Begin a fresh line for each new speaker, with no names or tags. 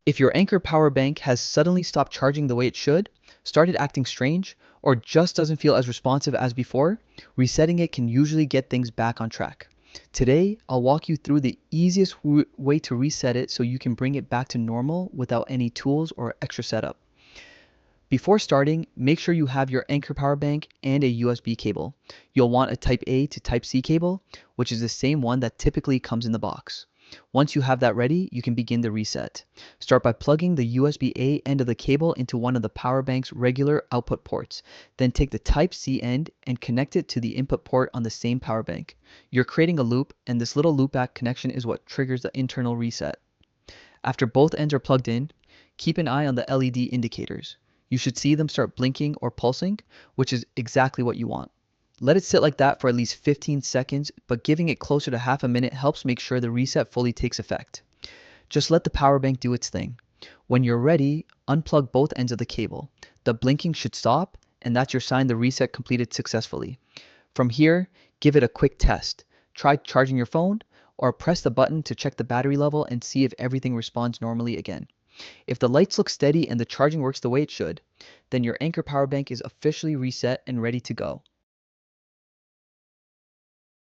If your Anker Power Bank has suddenly stopped charging the way it should, started acting strange, or just doesn't feel as responsive as before, resetting it can usually get things back on track. Today, I'll walk you through the easiest way to reset it so you can bring it back to normal without any tools or extra setup. Before starting, make sure you have your Anker Power Bank and a USB cable. You'll want a Type A to Type C cable, which is the same one that typically comes in the box. Once you have that ready, you can begin the reset. Start by plugging the USB-A end of the cable into one of the power bank's regular output ports. Then take the Type C end and connect it to the input port on the same power bank. You're creating a loop, and this little loopback connection is what triggers the internal reset. After both ends are plugged in, keep an eye on the LED indicators. You should see them start blinking or pulsing, which is exactly what you want. Let it sit like that for at least 15 seconds, but giving it closer to half a minute helps make sure the reset fully takes effect. Just let the power bank do its thing. When you're ready, unplug both ends of the cable. The blinking should stop, and that's your sign the reset completed successfully. From here, give it a quick test. Try charging your phone, or press the button to check the battery level and see if everything responds normally again. If the lights look steady and the charging works the way it should, then your Anker Power Bank is officially reset and ready to go.